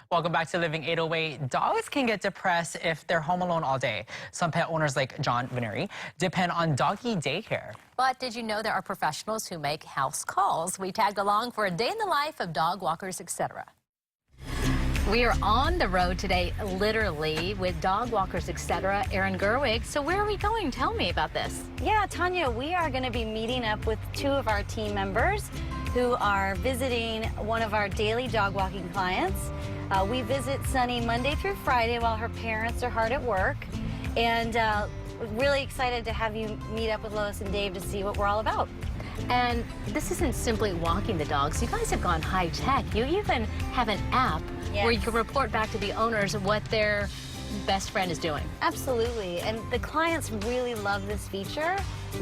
Welcome back to Living 808. Dogs can get depressed if they're home alone all day. Some pet owners like John Veneri depend on doggy daycare. But did you know there are professionals who make house calls? We tagged along for a day in the life of dog walkers, etc. We are on the road today, literally, with dog walkers, etc. Erin Gerwig. So where are we going? Tell me about this. Yeah, Tanya, we are going to be meeting up with two of our team members who are visiting one of our daily dog walking clients. We visit Sunny Monday through Friday while her parents are hard at work. And really excited to have you meet up with Lois and Dave to see what we're all about. And this isn't simply walking the dogs. You guys have gone high tech. You even have an app where you can report back to the owners what their best friend is doing. Absolutely. And the clients really love this feature.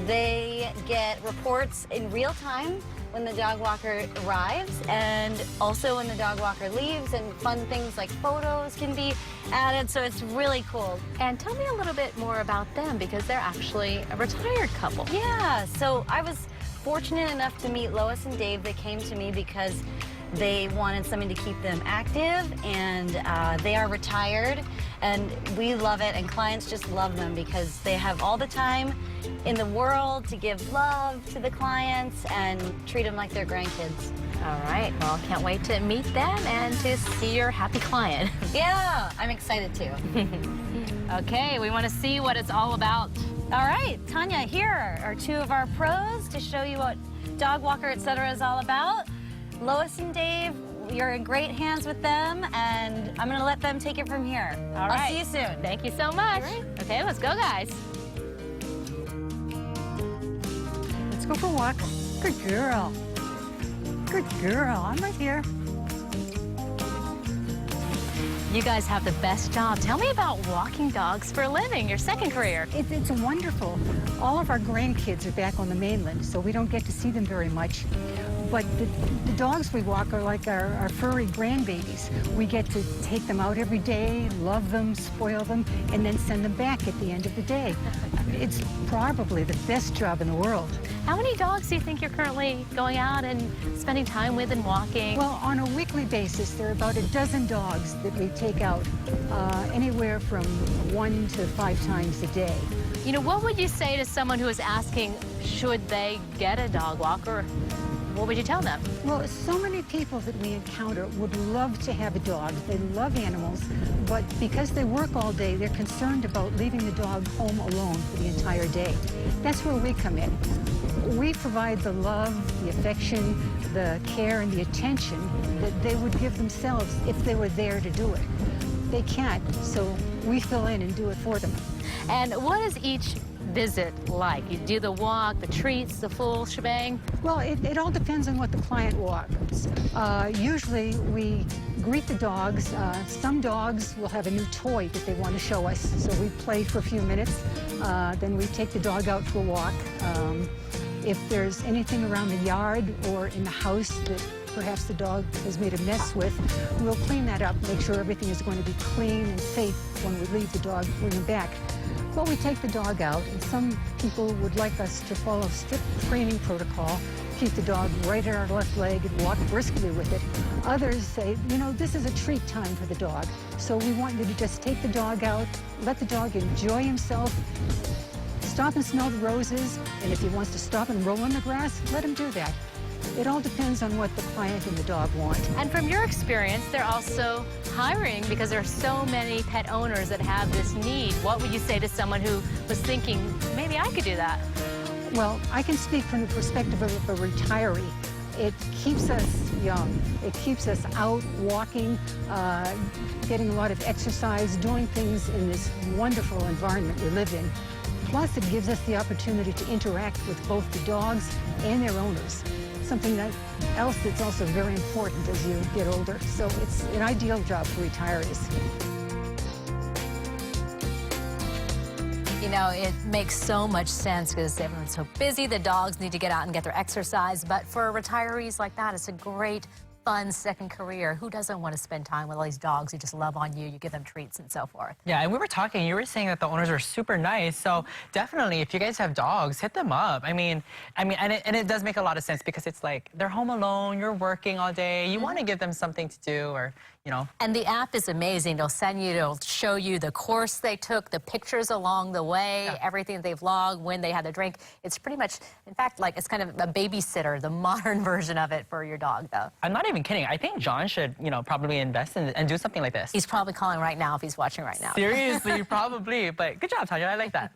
They get reports in real time when the dog walker arrives and also when the dog walker leaves, and fun things like photos can be added, so it's really cool. And tell me a little bit more about them, because they're actually a retired couple. Yeah, so I was fortunate enough to meet Lois and Dave. They came to me because they wanted something to keep them active, and they are retired, and we love it, and clients just love them because they have all the time in the world to give love to the clients and treat them like their grandkids. All right, well, can't wait to meet them and to see your happy client. Yeah, I'm excited too. Okay, we want to see what it's all about. All right, Tanya, here are two of our pros to show you what Dog Walker, etc. is all about. Lois and Dave, you're in great hands with them, and I'm going to let them take it from here. All right. I'll see you soon. Thank you so much. Right. Okay, let's go, guys. Let's go for a walk. Good girl. Good girl. I'm right here. You guys have the best job. Tell me about walking dogs for a living, your second career. It's wonderful. All of our grandkids are back on the mainland, so we don't get to see them very much. But the dogs we walk are like our furry grandbabies. We get to take them out every day, love them, spoil them, and then send them back at the end of the day. It's probably the best job in the world. How many dogs do you think you're currently going out and spending time with and walking? Well, on a weekly basis, there are about a dozen dogs that we take out, anywhere from 1 to 5 times a day. You know, what would you say to someone who is asking, should they get a dog walker? What would you tell them? Well, so many people that we encounter would love to have a dog. They love animals, but because they work all day, they're concerned about leaving the dog home alone for the entire day. That's where we come in. We provide the love, the affection, the care, and the attention that they would give themselves if they were there to do it. They can't, so we fill in and do it for them. And what is each visit like? You do the walk, the treats, the full shebang? Well, it all depends on what the client wants. Usually we greet the dogs. Some dogs will have a new toy that they want to show us, so we play for a few minutes. Then we take the dog out for a walk. If there's anything around the yard or in the house that perhaps the dog has made a mess with, we'll clean that up, make sure everything is going to be clean and safe when we leave the dog, bring him back. Well, we take the dog out, and some people would like us to follow strict training protocol, keep the dog right at our left leg and walk briskly with it. Others say, you know, this is a treat time for the dog, so we want you to just take the dog out, let the dog enjoy himself, stop and smell the roses, and if he wants to stop and roll in the grass, let him do that. It all depends on what the client and the dog want. And from your experience, they're also hiring because there are so many pet owners that have this need. What would you say to someone who was thinking, maybe I could do that? Well, I can speak from the perspective of a retiree. It keeps us young. It keeps us out walking, getting a lot of exercise, doing things in this wonderful environment we live in. Plus, it gives us the opportunity to interact with both the dogs and their owners. Something else that's also very important as you get older. So it's an ideal job for retirees. You know, it makes so much sense because everyone's so busy. The dogs need to get out and get their exercise. But for retirees like that, it's a great, fun second career. Who doesn't want to spend time with all these dogs who just love on you? You give them treats and so forth. Yeah, and we were talking, you were saying that the owners are super nice. So definitely, if you guys have dogs, hit them up. And it does make a lot of sense because it's like they're home alone, you're working all day, you want to give them something to do, or you know. And the app is amazing. It'll show you the course they took, the pictures along the way, everything they've logged, when they had their drink. It's pretty much, in fact, like it's kind of a babysitter, the modern version of it for your dog, though. I'm not even kidding. I think John should, you know, probably invest in and do something like this. He's probably calling right now if he's watching right now. Seriously, probably. But good job, Tanya. I like that.